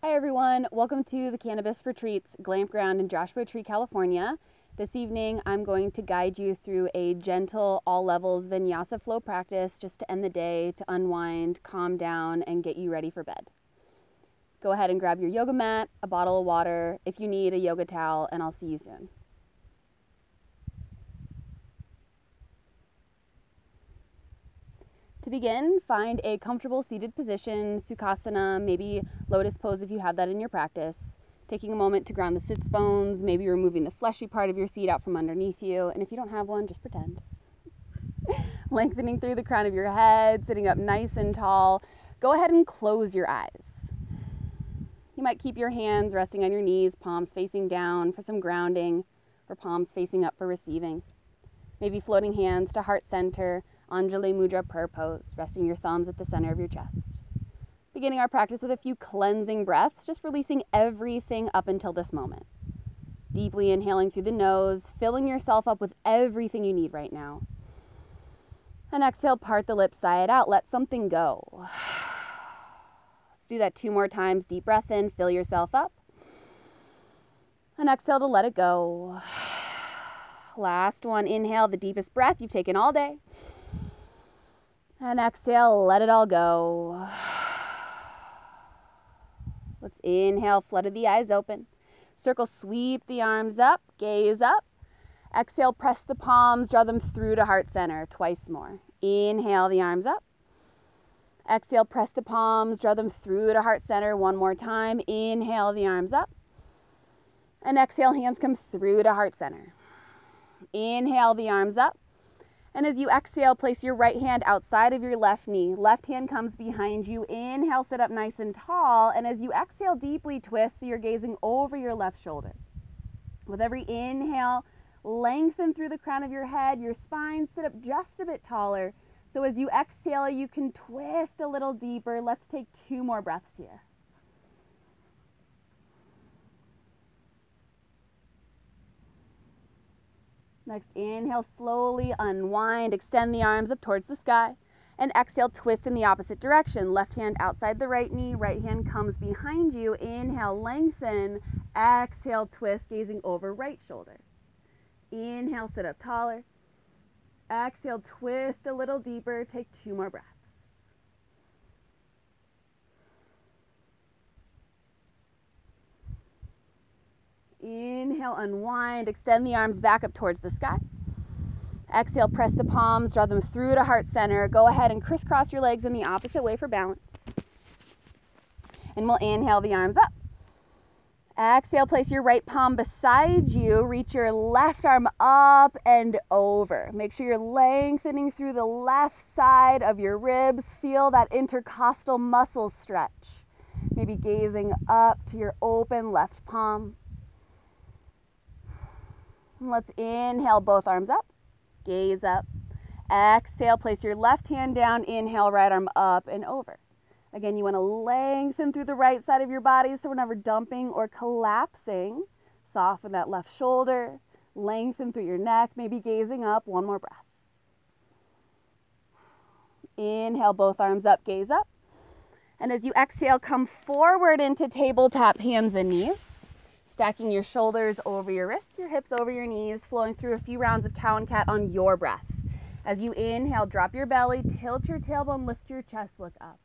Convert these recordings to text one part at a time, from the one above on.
Hi everyone, welcome to the Cannabis Retreats Glamp Ground in Joshua Tree, California. This evening I'm going to guide you through a gentle all levels vinyasa flow practice just to end the day, to unwind, calm down, and get you ready for bed. Go ahead and grab your yoga mat, a bottle of water, if you need a yoga towel, and I'll see you soon. To begin, find a comfortable seated position, Sukhasana, maybe lotus pose if you have that in your practice. Taking a moment to ground the sits bones, maybe removing the fleshy part of your seat out from underneath you. And if you don't have one, just pretend. Lengthening through the crown of your head, sitting up nice and tall. Go ahead and close your eyes. You might keep your hands resting on your knees, palms facing down for some grounding, or palms facing up for receiving. Maybe floating hands to heart center, Anjali Mudra prayer pose, resting your thumbs at the center of your chest. Beginning our practice with a few cleansing breaths, just releasing everything up until this moment. Deeply inhaling through the nose, filling yourself up with everything you need right now. And exhale, part the lips, sigh it out, let something go. Let's do that 2 more times. Deep breath in, fill yourself up. And exhale to let it go. Last one, inhale, the deepest breath you've taken all day. And exhale, let it all go. Let's inhale, flutter the eyes open. Circle, sweep the arms up, gaze up. Exhale, press the palms, draw them through to heart center, twice more. Inhale the arms up. Exhale, press the palms, draw them through to heart center, 1 more time. Inhale the arms up. And exhale, hands come through to heart center. Inhale the arms up. And as you exhale, place your right hand outside of your left knee. Left hand comes behind you. Inhale, sit up nice and tall. And as you exhale, deeply twist so you're gazing over your left shoulder. With every inhale, lengthen through the crown of your head, your spine, sit up just a bit taller. So as you exhale, you can twist a little deeper. Let's take 2 more breaths here. Next, inhale, slowly unwind, extend the arms up towards the sky. And exhale, twist in the opposite direction. Left hand outside the right knee, right hand comes behind you. Inhale, lengthen. Exhale, twist, gazing over right shoulder. Inhale, sit up taller. Exhale, twist a little deeper. Take 2 more breaths. Inhale, unwind, extend the arms back up towards the sky. Exhale, press the palms, draw them through to heart center. Go ahead and crisscross your legs in the opposite way for balance. And we'll inhale the arms up. Exhale, place your right palm beside you. Reach your left arm up and over. Make sure you're lengthening through the left side of your ribs. Feel that intercostal muscle stretch. Maybe gazing up to your open left palm. Let's inhale, both arms up, gaze up. Exhale, place your left hand down, inhale, right arm up and over. Again, you want to lengthen through the right side of your body so we're never dumping or collapsing. Soften that left shoulder, lengthen through your neck, maybe gazing up, 1 more breath. Inhale, both arms up, gaze up. And as you exhale, come forward into tabletop, hands and knees. Stacking your shoulders over your wrists, your hips over your knees, flowing through a few rounds of cow and cat on your breath. As you inhale, drop your belly, tilt your tailbone, lift your chest, look up.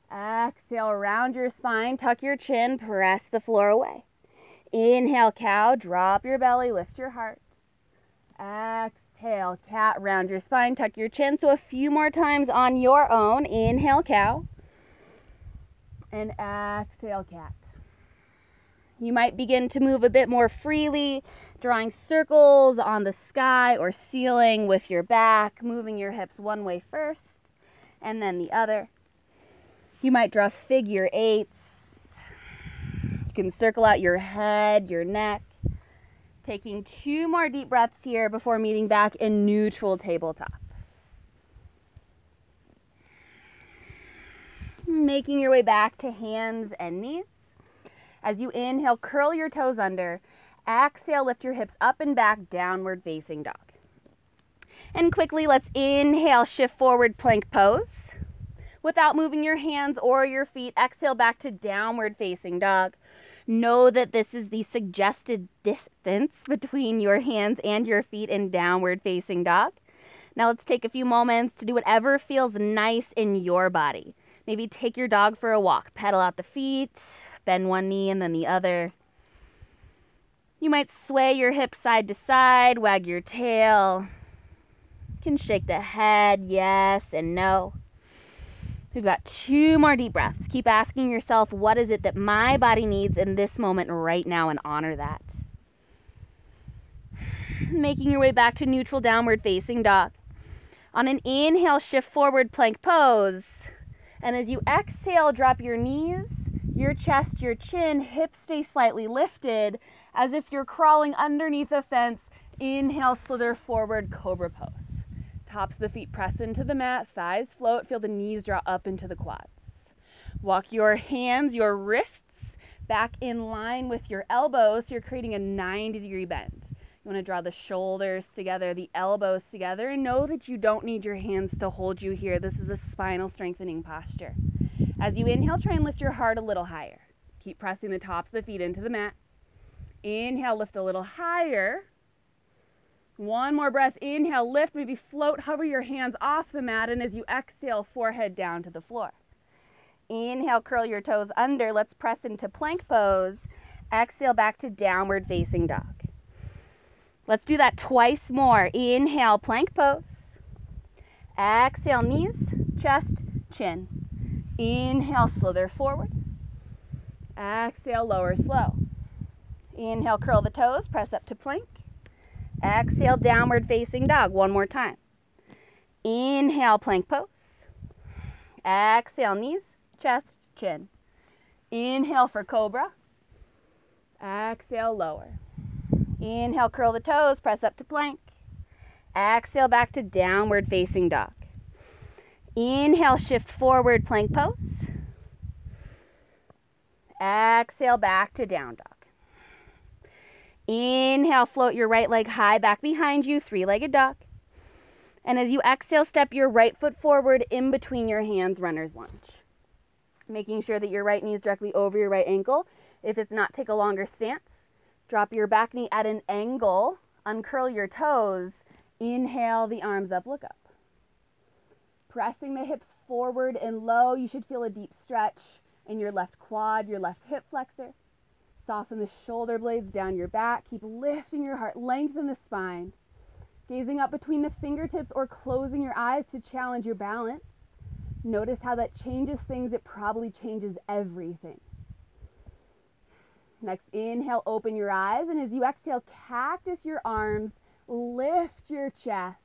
Exhale, round your spine, tuck your chin, press the floor away. Inhale, cow, drop your belly, lift your heart. Exhale, cat, round your spine, tuck your chin. So a few more times on your own. Inhale, cow. And exhale, cat. You might begin to move a bit more freely, drawing circles on the sky or ceiling with your back, moving your hips one way first and then the other. You might draw figure 8s. You can circle out your head, your neck. Taking 2 more deep breaths here before meeting back in neutral tabletop. Making your way back to hands and knees. As you inhale, curl your toes under. Exhale, lift your hips up and back, downward facing dog. And quickly, let's inhale, shift forward, plank pose. Without moving your hands or your feet, exhale back to downward facing dog. Know that this is the suggested distance between your hands and your feet in downward facing dog. Now let's take a few moments to do whatever feels nice in your body. Maybe take your dog for a walk, pedal out the feet, bend one knee and then the other. You might sway your hips side to side, wag your tail. You can shake the head, yes and no. We've got 2 more deep breaths. Keep asking yourself, what is it that my body needs in this moment right now, and honor that. Making your way back to neutral downward facing dog. On an inhale, shift forward, plank pose. And as you exhale, drop your knees, your chest, your chin, hips stay slightly lifted as if you're crawling underneath a fence. Inhale, slither forward, cobra pose. Tops of the feet press into the mat, thighs float, feel the knees draw up into the quads. Walk your hands, your wrists back in line with your elbows, so you're creating a 90-degree bend. You want to draw the shoulders together, the elbows together, and know that you don't need your hands to hold you here. This is a spinal strengthening posture. As you inhale, try and lift your heart a little higher. Keep pressing the tops of the feet into the mat. Inhale, lift a little higher. One more breath. Inhale, lift, maybe float, hover your hands off the mat, and as you exhale, forehead down to the floor. Inhale, curl your toes under. Let's press into plank pose. Exhale, back to downward facing dog. Let's do that twice more. Inhale, plank pose. Exhale, knees, chest, chin. Inhale, slither forward. Exhale, lower slow. Inhale, curl the toes, press up to plank. Exhale, downward facing dog. One more time. Inhale, plank pose. Exhale, knees, chest, chin. Inhale for cobra. Exhale, lower. Inhale, curl the toes, press up to plank. Exhale, back to downward facing dog. Inhale, shift forward, plank pose. Exhale, back to down dog. Inhale, float your right leg high back behind you, 3-legged dog. And as you exhale, step your right foot forward in between your hands, runner's lunge. Making sure that your right knee is directly over your right ankle. If it's not, take a longer stance. Drop your back knee at an angle, uncurl your toes. Inhale, the arms up, look up. Pressing the hips forward and low. You should feel a deep stretch in your left quad, your left hip flexor. Soften the shoulder blades down your back. Keep lifting your heart. Lengthen the spine. Gazing up between the fingertips or closing your eyes to challenge your balance. Notice how that changes things. It probably changes everything. Next, inhale, open your eyes. And as you exhale, cactus your arms. Lift your chest.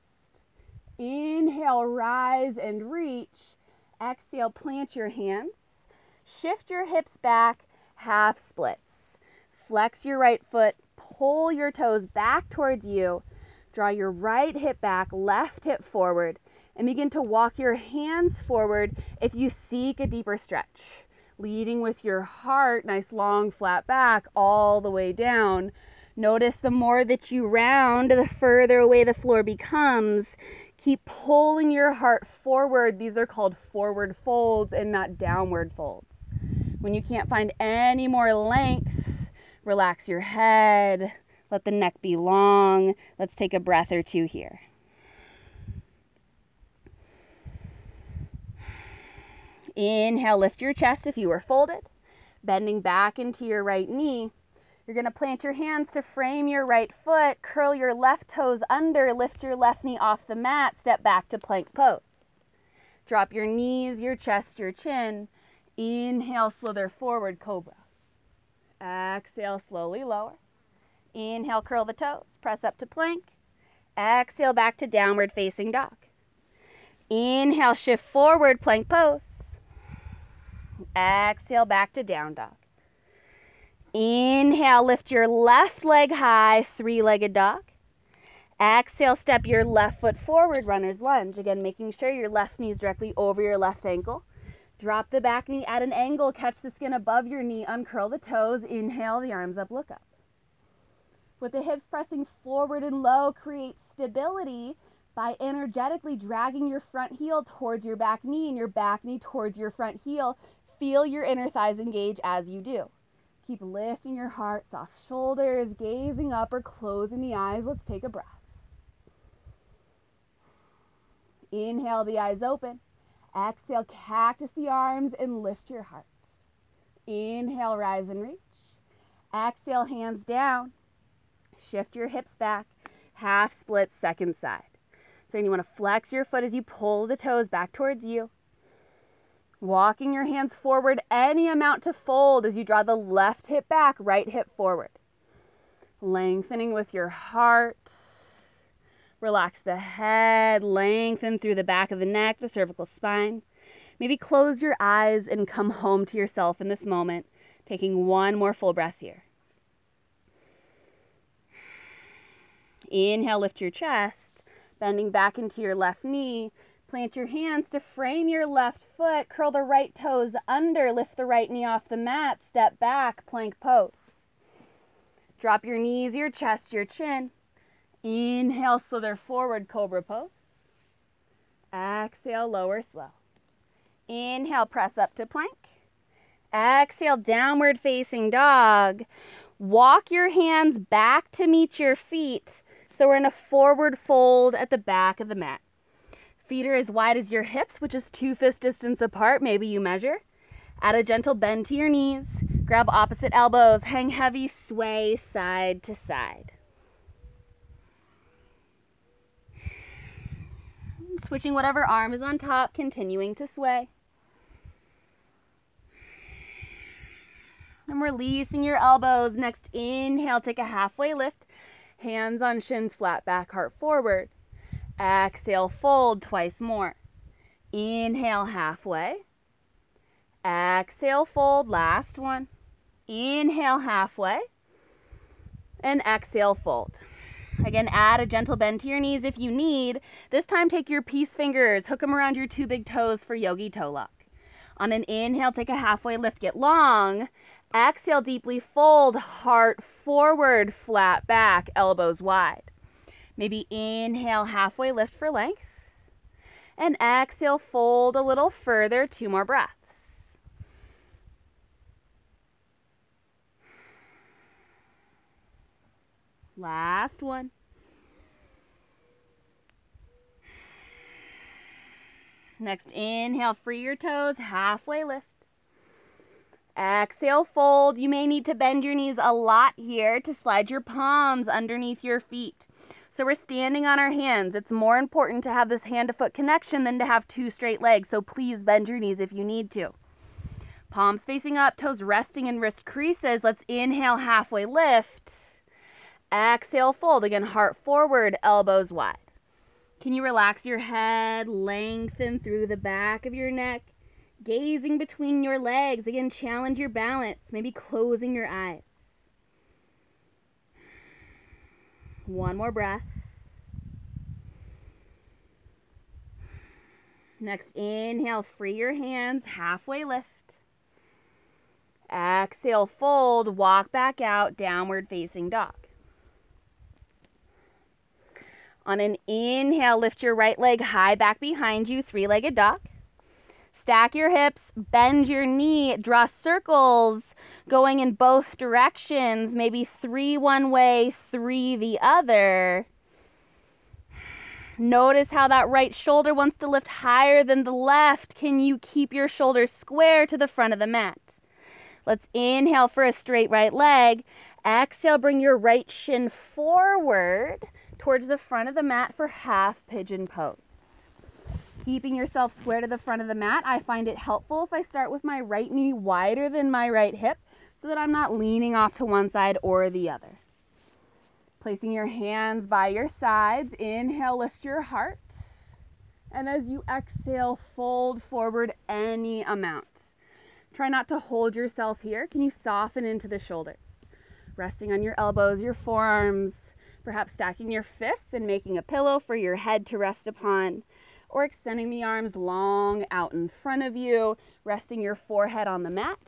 Inhale, rise and reach. Exhale, plant your hands. Shift your hips back, half splits. Flex your right foot, pull your toes back towards you. Draw your right hip back, left hip forward, and begin to walk your hands forward if you seek a deeper stretch. Leading with your heart, nice long flat back all the way down. Notice the more that you round, the further away the floor becomes. Keep pulling your heart forward. These are called forward folds and not downward folds. When you can't find any more length, relax your head. Let the neck be long. Let's take a breath or two here. Inhale, lift your chest if you are folded. Bending back into your right knee. You're going to plant your hands to frame your right foot. Curl your left toes under. Lift your left knee off the mat. Step back to plank pose. Drop your knees, your chest, your chin. Inhale, slither forward, cobra. Exhale, slowly lower. Inhale, curl the toes. Press up to plank. Exhale, back to downward facing dog. Inhale, shift forward, plank pose. Exhale, back to down dog. Inhale, lift your left leg high, 3-legged dog. Exhale, step your left foot forward, runner's lunge. Again, making sure your left knee is directly over your left ankle. Drop the back knee at an angle, catch the skin above your knee, uncurl the toes. Inhale, the arms up, look up. With the hips pressing forward and low, create stability. by energetically dragging your front heel towards your back knee and your back knee towards your front heel. Feel your inner thighs engage as you do. Keep lifting your heart, soft shoulders, gazing up or closing the eyes. Let's take a breath. Inhale, the eyes open. Exhale, cactus the arms and lift your heart. Inhale, rise and reach. Exhale, hands down. Shift your hips back. Half split, second side. So you want to flex your foot as you pull the toes back towards you. Walking your hands forward any amount to fold as you draw the left hip back, right hip forward. Lengthening with your heart. Relax the head, lengthen through the back of the neck, the cervical spine. Maybe close your eyes and come home to yourself in this moment, taking one more full breath here. Inhale, lift your chest, bending back into your left knee. Plant your hands to frame your left foot, curl the right toes under, lift the right knee off the mat, step back, plank pose. Drop your knees, your chest, your chin. Inhale, slither forward, cobra pose. Exhale, lower slow. Inhale, press up to plank. Exhale, downward facing dog. Walk your hands back to meet your feet. So we're in a forward fold at the back of the mat. Feet are as wide as your hips, which is 2 fist distance apart. Maybe you measure. Add a gentle bend to your knees. Grab opposite elbows. Hang heavy, sway side to side. Switching whatever arm is on top, continuing to sway. And releasing your elbows. Next, inhale, take a halfway lift. Hands on shins, flat back, heart forward. Exhale, fold twice more. Inhale, halfway. Exhale, fold, last one. Inhale, halfway. And exhale, fold. Again, add a gentle bend to your knees if you need. This time, take your peace fingers, hook them around your 2 big toes for yogi toe lock. On an inhale, take a halfway lift, get long. Exhale, deeply fold, heart forward, flat back, elbows wide. Maybe inhale, halfway lift for length. And exhale, fold a little further, 2 more breaths. Last one. Next, inhale, free your toes, halfway lift. Exhale, fold. You may need to bend your knees a lot here to slide your palms underneath your feet. So we're standing on our hands. It's more important to have this hand-to-foot connection than to have 2 straight legs, so please bend your knees if you need to. Palms facing up, toes resting in wrist creases. Let's inhale, halfway lift. Exhale, fold. Again, heart forward, elbows wide. Can you relax your head, lengthen through the back of your neck, gazing between your legs. Again, challenge your balance, maybe closing your eyes. One more breath. Next, inhale, free your hands, halfway lift. Exhale, fold, walk back out, downward facing dog. On an inhale, lift your right leg high back behind you, 3-legged dog. Stack your hips, bend your knee, draw circles going in both directions, maybe 3 one way, 3 the other. Notice how that right shoulder wants to lift higher than the left. Can you keep your shoulders square to the front of the mat? Let's inhale for a straight right leg. Exhale, bring your right shin forward towards the front of the mat for half pigeon pose. Keeping yourself square to the front of the mat, I find it helpful if I start with my right knee wider than my right hip so that I'm not leaning off to one side or the other. Placing your hands by your sides, inhale, lift your heart. And as you exhale, fold forward any amount. Try not to hold yourself here. Can you soften into the shoulders? Resting on your elbows, your forearms, perhaps stacking your fists and making a pillow for your head to rest upon, or extending the arms long out in front of you, resting your forehead on the mat.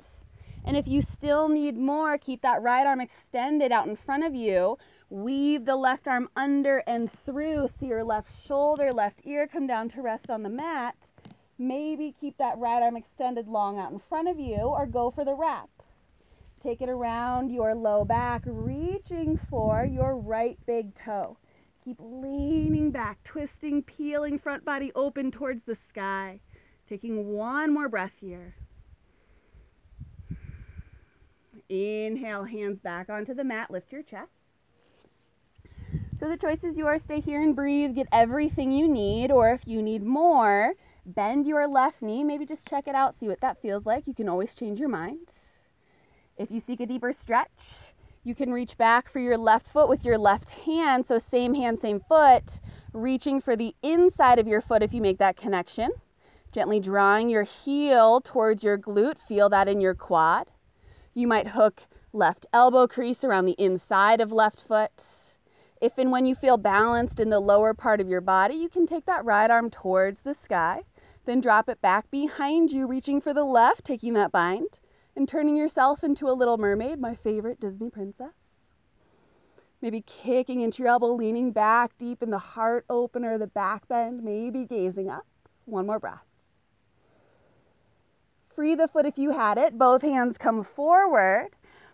And if you still need more, keep that right arm extended out in front of you. Weave the left arm under and through, so your left shoulder, left ear come down to rest on the mat. Maybe keep that right arm extended long out in front of you, or go for the wrap. Take it around your low back, reaching for your right big toe. Keep leaning back, twisting, peeling, front body open towards the sky. Taking one more breath here. Inhale, hands back onto the mat, lift your chest. So the choice is yours. Stay here and breathe, get everything you need, or if you need more, bend your left knee, maybe just check it out, see what that feels like. You can always change your mind. If you seek a deeper stretch, you can reach back for your left foot with your left hand, so same hand, same foot, reaching for the inside of your foot if you make that connection. Gently drawing your heel towards your glute, feel that in your quad. You might hook left elbow crease around the inside of left foot. If and when you feel balanced in the lower part of your body, you can take that right arm towards the sky, then drop it back behind you, reaching for the left, taking that bind, and turning yourself into a little mermaid, my favorite Disney princess. Maybe kicking into your elbow, leaning back deep in the heart opener, the back bend, maybe gazing up. One more breath. Free the foot if you had it. Both hands come forward.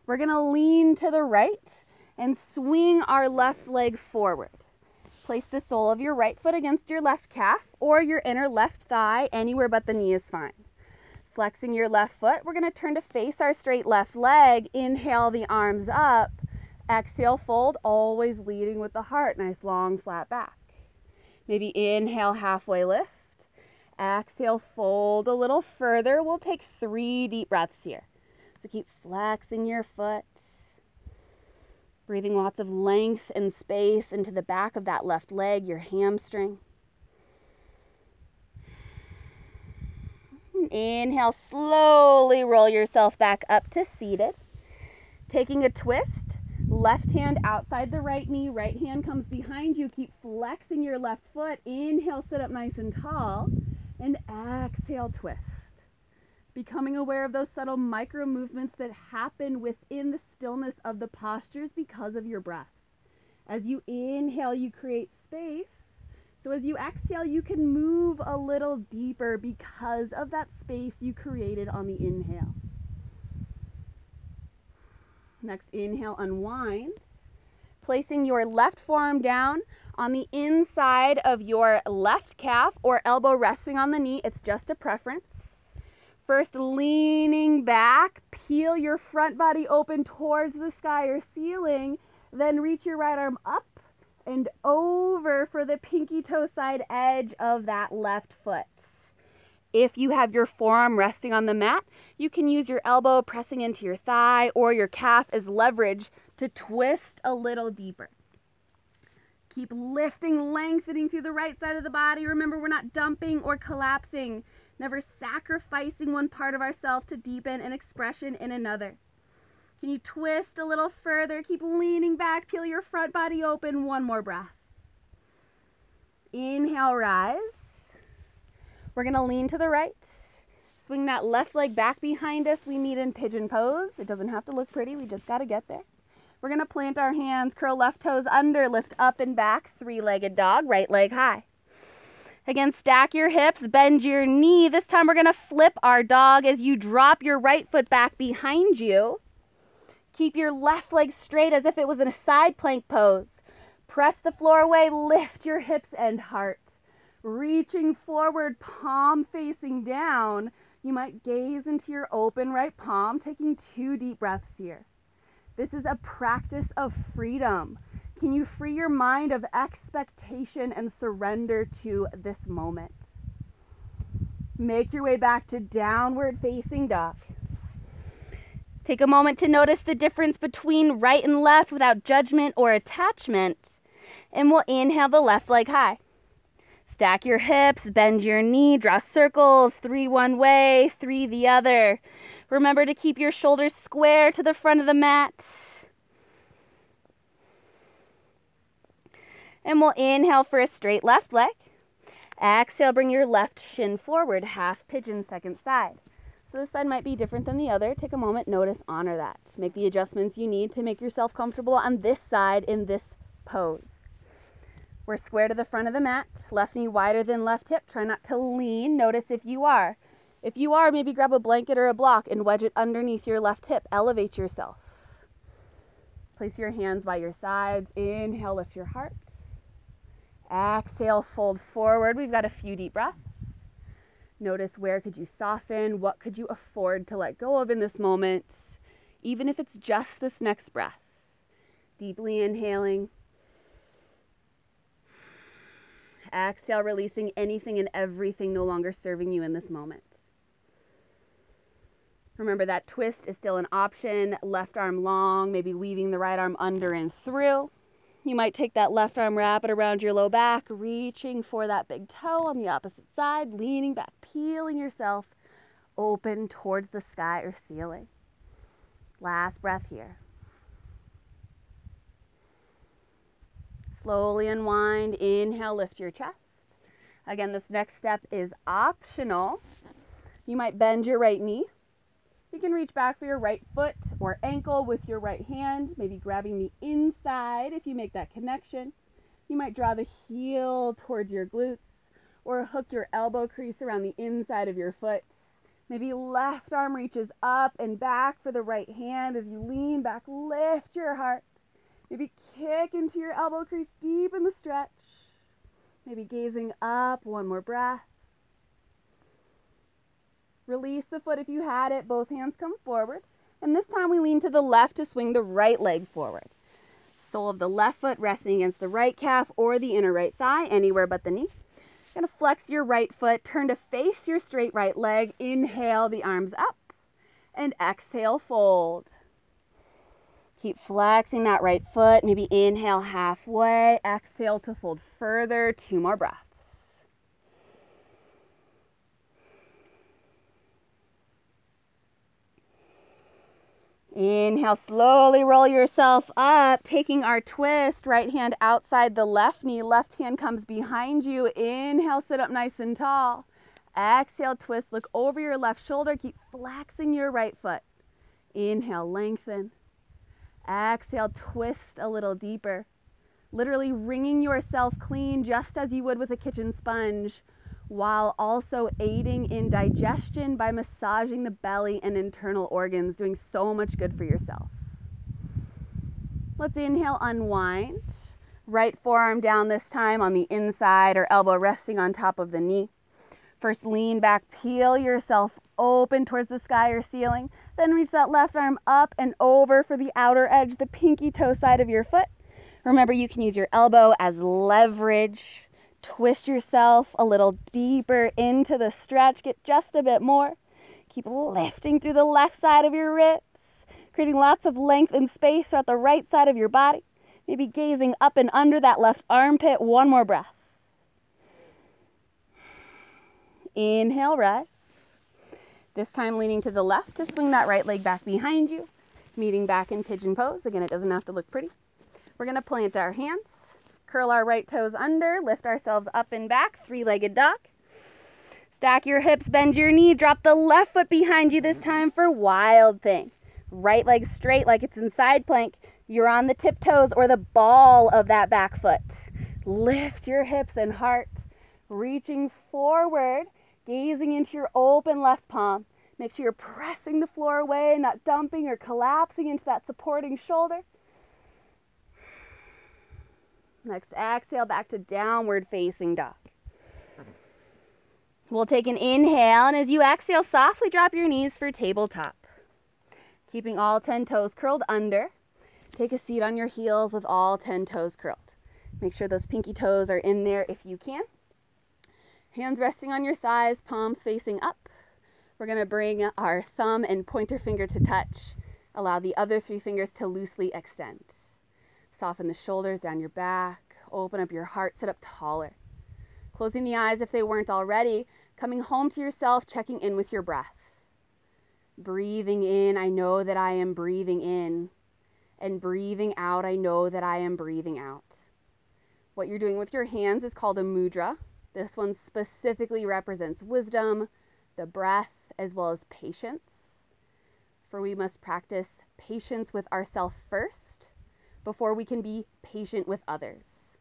We're going to lean to the right and swing our left leg forward. Place the sole of your right foot against your left calf or your inner left thigh, anywhere but the knee is fine. Flexing your left foot, we're going to turn to face our straight left leg. Inhale the arms up. Exhale, fold, always leading with the heart. Nice long flat back. Maybe inhale, halfway lift. Exhale, fold a little further. We'll take 3 deep breaths here. So keep flexing your foot. Breathing lots of length and space into the back of that left leg, your hamstring. Inhale, slowly roll yourself back up to seated. Taking a twist, left hand outside the right knee, right hand comes behind you. Keep flexing your left foot. Inhale, sit up nice and tall. And exhale, twist. Becoming aware of those subtle micro movements that happen within the stillness of the postures because of your breath. As you inhale, you create space. So as you exhale, you can move a little deeper because of that space you created on the inhale. Next inhale, unwinds. Placing your left forearm down on the inside of your left calf or elbow resting on the knee. It's just a preference. First, leaning back, peel your front body open towards the sky or ceiling, then reach your right arm up and over for the pinky toe side edge of that left foot. If you have your forearm resting on the mat, you can use your elbow pressing into your thigh or your calf as leverage to twist a little deeper. Keep lifting, lengthening through the right side of the body. Remember, we're not dumping or collapsing. Never sacrificing one part of ourselves to deepen an expression in another. Can you twist a little further? Keep leaning back, peel your front body open. One more breath. Inhale, rise. We're going to lean to the right. Swing that left leg back behind us. We meet in pigeon pose. It doesn't have to look pretty. We just got to get there. We're going to plant our hands, curl left toes under, lift up and back, 3-legged dog, right leg high. Again, stack your hips, bend your knee. This time we're going to flip our dog as you drop your right foot back behind you. Keep your left leg straight as if it was in a side plank pose. Press the floor away, lift your hips and heart. Reaching forward, palm facing down. You might gaze into your open right palm, taking 2 deep breaths here. This is a practice of freedom. Can you free your mind of expectation and surrender to this moment? Make your way back to downward facing dog. Take a moment to notice the difference between right and left without judgment or attachment. And we'll inhale the left leg high. Stack your hips, bend your knee, draw circles, 3 one way, 3 the other. Remember to keep your shoulders square to the front of the mat. And we'll inhale for a straight left leg. Exhale, bring your left shin forward, half pigeon, second side. So this side might be different than the other. Take a moment, notice, honor that. Make the adjustments you need to make yourself comfortable on this side in this pose. We're square to the front of the mat, left knee wider than left hip. Try not to lean. Notice if you are. If you are, maybe grab a blanket or a block and wedge it underneath your left hip. Elevate yourself. Place your hands by your sides. Inhale, lift your heart. Exhale, fold forward. We've got a few deep breaths. Notice where could you soften, what could you afford to let go of in this moment, even if it's just this next breath. Deeply inhaling. Exhale, releasing anything and everything no longer serving you in this moment. Remember that twist is still an option. Left arm long, maybe weaving the right arm under and through. You might take that left arm, wrap it around your low back, reaching for that big toe on the opposite side, leaning back, peeling yourself open towards the sky or ceiling. Last breath here. Slowly unwind. Inhale, lift your chest. Again, this next step is optional. You might bend your right knee. You can reach back for your right foot or ankle with your right hand, maybe grabbing the inside if you make that connection. You might draw the heel towards your glutes or hook your elbow crease around the inside of your foot. Maybe left arm reaches up and back for the right hand as you lean back, lift your heart. Maybe kick into your elbow crease deep in the stretch. Maybe gazing up, one more breath. Release the foot if you had it. Both hands come forward. And this time we lean to the left to swing the right leg forward. Sole of the left foot resting against the right calf or the inner right thigh, anywhere but the knee. You're going to flex your right foot, turn to face your straight right leg. Inhale the arms up and exhale, fold. Keep flexing that right foot. Maybe inhale halfway, exhale to fold further. 2 more breaths. Inhale, slowly roll yourself up, taking our twist, right hand outside the left knee, left hand comes behind you. Inhale, sit up nice and tall. Exhale, twist, look over your left shoulder, keep flexing your right foot. Inhale, lengthen. Exhale, twist a little deeper. Literally wringing yourself clean just as you would with a kitchen sponge, while also aiding in digestion by massaging the belly and internal organs, doing so much good for yourself. Let's inhale, unwind. Right forearm down this time on the inside or elbow resting on top of the knee. First, lean back, peel yourself open towards the sky or ceiling. Then reach that left arm up and over for the outer edge, the pinky toe side of your foot. Remember, you can use your elbow as leverage. Twist yourself a little deeper into the stretch. Get just a bit more. Keep lifting through the left side of your ribs, creating lots of length and space throughout the right side of your body. Maybe gazing up and under that left armpit. 1 more breath. Inhale, rise. This time leaning to the left to swing that right leg back behind you. Meeting back in pigeon pose. Again, it doesn't have to look pretty. We're going to plant our hands. Curl our right toes under, lift ourselves up and back, 3-legged dog. Stack your hips, bend your knee, drop the left foot behind you this time for wild thing. Right leg straight like it's in side plank. You're on the tiptoes or the ball of that back foot. Lift your hips and heart, reaching forward, gazing into your open left palm. Make sure you're pressing the floor away, not dumping or collapsing into that supporting shoulder. Next, exhale back to downward facing dog. We'll take an inhale, and as you exhale, softly drop your knees for tabletop. Keeping all 10 toes curled under. Take a seat on your heels with all 10 toes curled. Make sure those pinky toes are in there if you can. Hands resting on your thighs, palms facing up. We're going to bring our thumb and pointer finger to touch. Allow the other 3 fingers to loosely extend. Soften the shoulders down your back. Open up your heart, sit up taller. Closing the eyes if they weren't already. Coming home to yourself, checking in with your breath. Breathing in, I know that I am breathing in. And breathing out, I know that I am breathing out. What you're doing with your hands is called a mudra. This one specifically represents wisdom, the breath, as well as patience. For we must practice patience with ourselves first before we can be patient with others.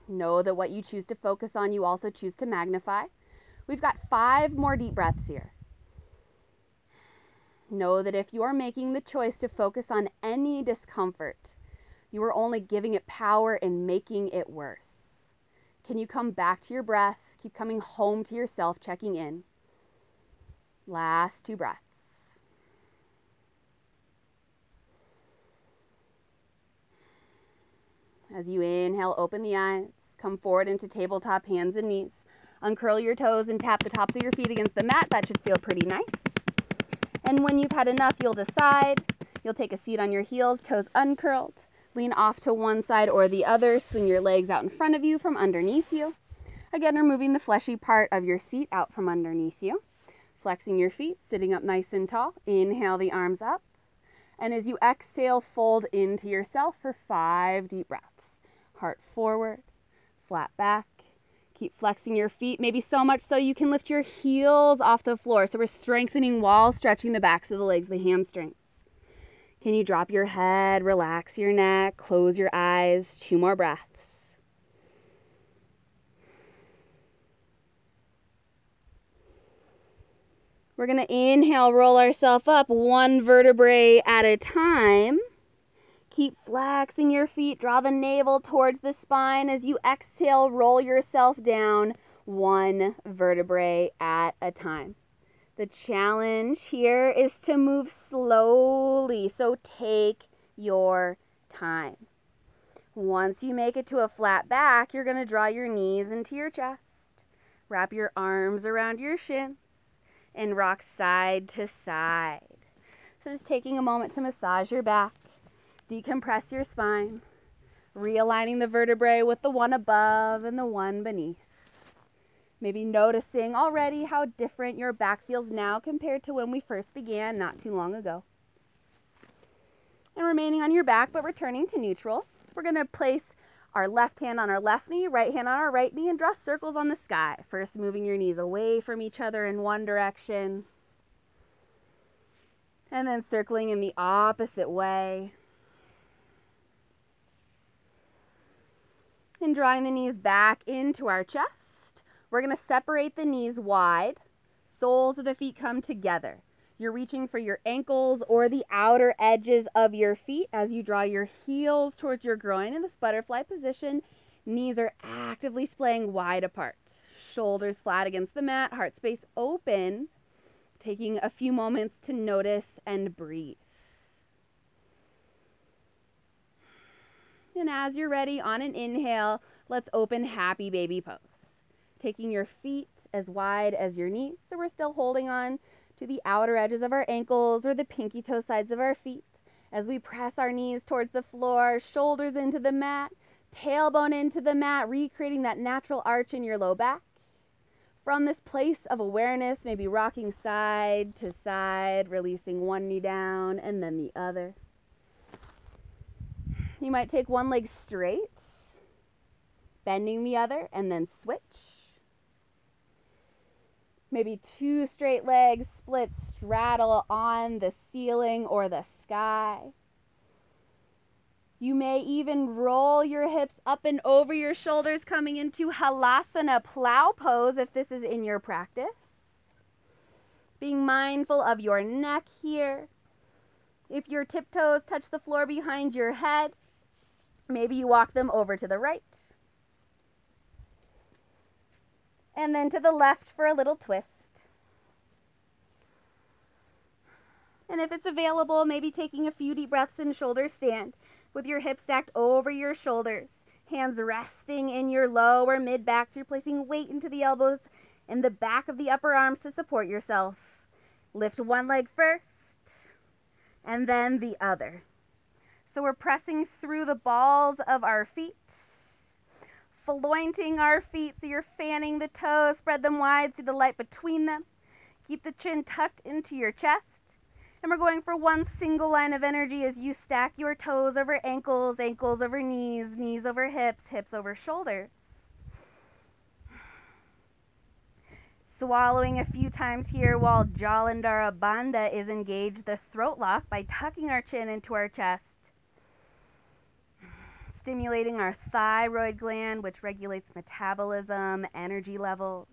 Know that what you choose to focus on, you also choose to magnify. We've got 5 more deep breaths here. Know that if you are making the choice to focus on any discomfort, you are only giving it power and making it worse. Can you come back to your breath? Keep coming home to yourself, checking in. Last 2 breaths. As you inhale, open the eyes, come forward into tabletop, hands and knees. Uncurl your toes and tap the tops of your feet against the mat. That should feel pretty nice. And when you've had enough, you'll decide. You'll take a seat on your heels, toes uncurled. Lean off to one side or the other. Swing your legs out in front of you from underneath you. Again, removing the fleshy part of your seat out from underneath you. Flexing your feet, sitting up nice and tall. Inhale the arms up. And as you exhale, fold into yourself for 5 deep breaths. Heart forward, flat back. Keep flexing your feet, maybe so much so you can lift your heels off the floor. So we're strengthening while stretching the backs of the legs, the hamstrings. Can you drop your head, relax your neck, close your eyes? 2 more breaths. We're going to inhale, roll ourselves up 1 vertebrae at a time. Keep flexing your feet, draw the navel towards the spine. As you exhale, roll yourself down 1 vertebrae at a time. The challenge here is to move slowly, so take your time. Once you make it to a flat back, you're going to draw your knees into your chest, wrap your arms around your shins, and rock side to side. So just taking a moment to massage your back. Decompress your spine, realigning the vertebrae with the one above and the one beneath. Maybe noticing already how different your back feels now compared to when we first began not too long ago. And remaining on your back but returning to neutral, we're going to place our left hand on our left knee, right hand on our right knee, and draw circles on the sky. First, moving your knees away from each other in one direction, and then circling in the opposite way. And drawing the knees back into our chest. We're going to separate the knees wide. Soles of the feet come together. You're reaching for your ankles or the outer edges of your feet as you draw your heels towards your groin in this butterfly position. Knees are actively splaying wide apart. Shoulders flat against the mat, heart space open. Taking a few moments to notice and breathe. And as you're ready, on an inhale, let's open happy baby pose. Taking your feet as wide as your knees, so we're still holding on to the outer edges of our ankles or the pinky toe sides of our feet. As we press our knees towards the floor, shoulders into the mat, tailbone into the mat, recreating that natural arch in your low back. From this place of awareness, maybe rocking side to side, releasing one knee down and then the other. You might take one leg straight, bending the other, and then switch. Maybe 2 straight legs, split, straddle on the ceiling or the sky. You may even roll your hips up and over your shoulders, coming into Halasana plow pose if this is in your practice. Being mindful of your neck here. If your tiptoes touch the floor behind your head, maybe you walk them over to the right. And then to the left for a little twist. And if it's available, maybe taking a few deep breaths in shoulder stand with your hips stacked over your shoulders. Hands resting in your lower mid back, so you're placing weight into the elbows and the back of the upper arms to support yourself. Lift one leg first and then the other. So we're pressing through the balls of our feet, flointing our feet so you're fanning the toes, spread them wide, see the light between them. Keep the chin tucked into your chest. And we're going for one single line of energy as you stack your toes over ankles, ankles over knees, knees over hips, hips over shoulders. Swallowing a few times here while Jalandhara Bandha is engaged, the throat lock, by tucking our chin into our chest, stimulating our thyroid gland, which regulates metabolism, energy levels,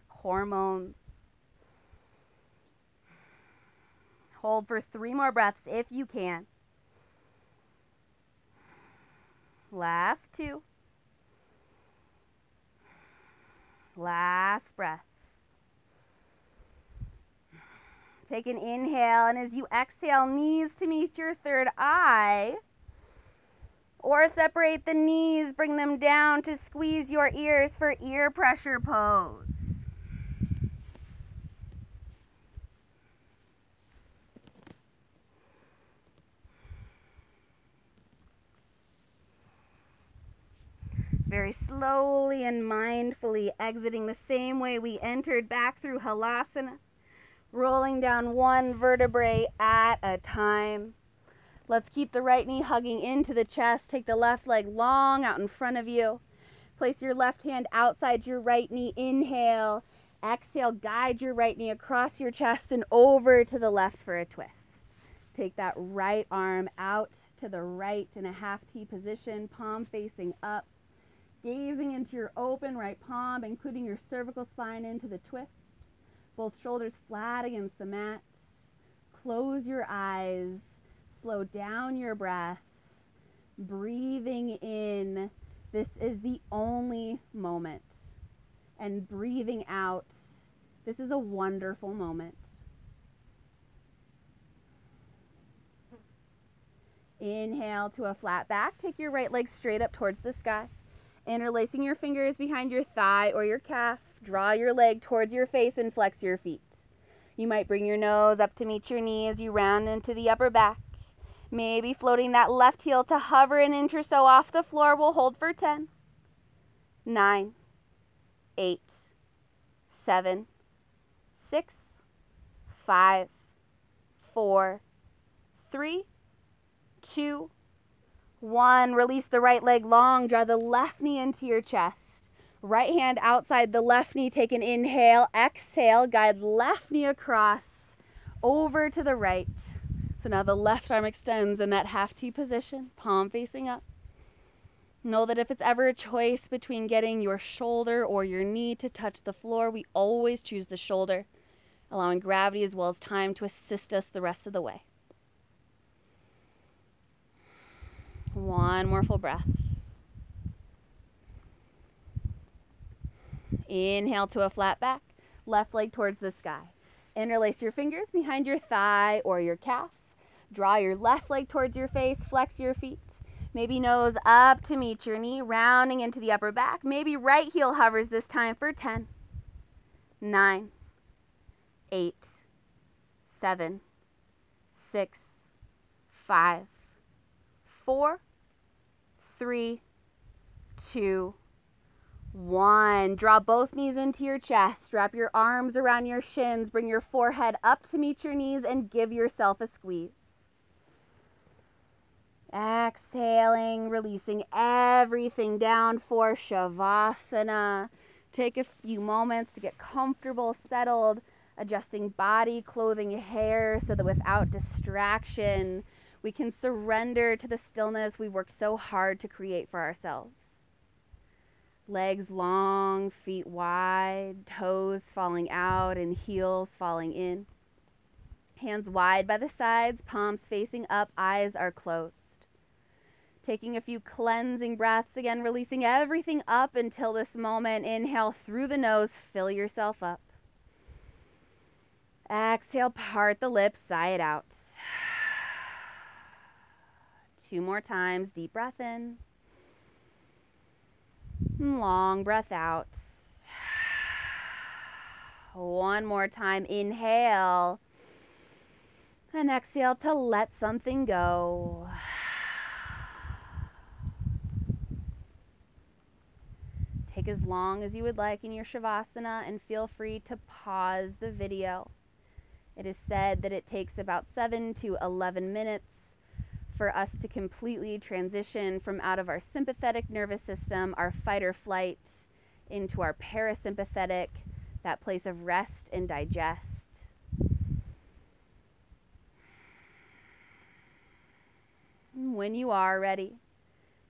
hormones. Hold for 3 more breaths if you can. Last 2. Last breath. Take an inhale, and as you exhale, knees to meet your third eye. Or separate the knees, bring them down to squeeze your ears for ear pressure pose. Very slowly and mindfully exiting the same way we entered, back through Halasana, rolling down 1 vertebrae at a time. Let's keep the right knee hugging into the chest. Take the left leg long out in front of you. Place your left hand outside your right knee. Inhale. Exhale, guide your right knee across your chest and over to the left for a twist. Take that right arm out to the right in a half T position, palm facing up. Gazing into your open right palm, including your cervical spine into the twist. Both shoulders flat against the mat. Close your eyes. Slow down your breath. Breathing in. This is the only moment. And breathing out. This is a wonderful moment. Inhale to a flat back. Take your right leg straight up towards the sky. Interlacing your fingers behind your thigh or your calf. Draw your leg towards your face and flex your feet. You might bring your nose up to meet your knee as you round into the upper back. Maybe floating that left heel to hover an inch or so off the floor. We'll hold for 10, 9, 8, 7, 6, 5, 4, 3, 2, 1. Release the right leg long. Draw the left knee into your chest. Right hand outside the left knee. Take an inhale. Exhale. Guide left knee across over to the right. So now the left arm extends in that half T position, palm facing up. Know that if it's ever a choice between getting your shoulder or your knee to touch the floor, we always choose the shoulder, allowing gravity as well as time to assist us the rest of the way. 1 more full breath. Inhale to a flat back, left leg towards the sky. Interlace your fingers behind your thigh or your calf. Draw your left leg towards your face, flex your feet. Maybe nose up to meet your knee, rounding into the upper back. Maybe right heel hovers this time for 10, 9, 8, 7, 6, 5, 4, 3, 2, 1. Draw both knees into your chest. Wrap your arms around your shins. Bring your forehead up to meet your knees and give yourself a squeeze. Exhaling, releasing everything down for Shavasana. Take a few moments to get comfortable, settled, adjusting body, clothing, hair so that without distraction, we can surrender to the stillness we worked so hard to create for ourselves. Legs long, feet wide, toes falling out and heels falling in. Hands wide by the sides, palms facing up, eyes are closed. Taking a few cleansing breaths, again releasing everything up until this moment. Inhale through the nose, fill yourself up. Exhale, part the lips, sigh it out. 2 more times, deep breath in. Long breath out. 1 more time, inhale. And exhale to let something go. Take as long as you would like in your Shavasana and feel free to pause the video. It is said that it takes about 7 to 11 minutes for us to completely transition from out of our sympathetic nervous system, our fight or flight, into our parasympathetic, that place of rest and digest. When you are ready,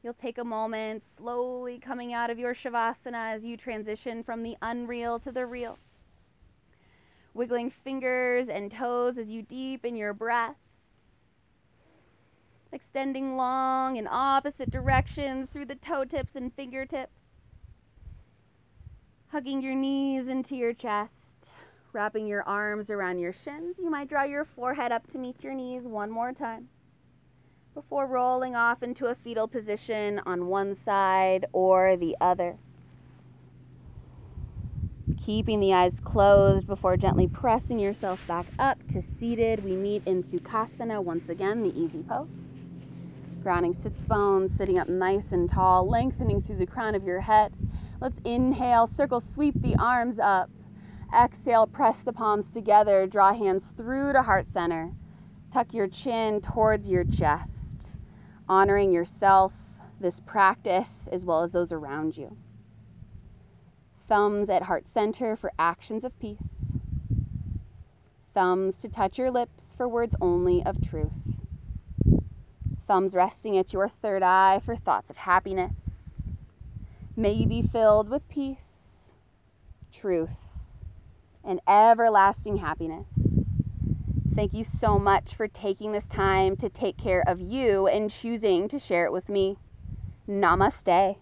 you'll take a moment, slowly coming out of your Shavasana as you transition from the unreal to the real. Wiggling fingers and toes as you deepen your breath. Extending long in opposite directions through the toe tips and fingertips. Hugging your knees into your chest. Wrapping your arms around your shins. You might draw your forehead up to meet your knees one more time, before rolling off into a fetal position on one side or the other. Keeping the eyes closed before gently pressing yourself back up to seated. We meet in Sukhasana, once again, the easy pose. Grounding sits bones, sitting up nice and tall, lengthening through the crown of your head. Let's inhale, circle, sweep the arms up. Exhale, press the palms together, draw hands through to heart center. Tuck your chin towards your chest, honoring yourself, this practice, as well as those around you. Thumbs at heart center for actions of peace. Thumbs to touch your lips for words only of truth. Thumbs resting at your third eye for thoughts of happiness. May you be filled with peace, truth, and everlasting happiness. Thank you so much for taking this time to take care of you and choosing to share it with me. Namaste.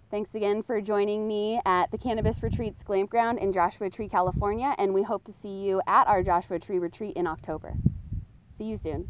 Thanks again for joining me at the Cannabis Retreats Glampground in Joshua Tree, California, and we hope to see you at our Joshua Tree Retreat in October. See you soon.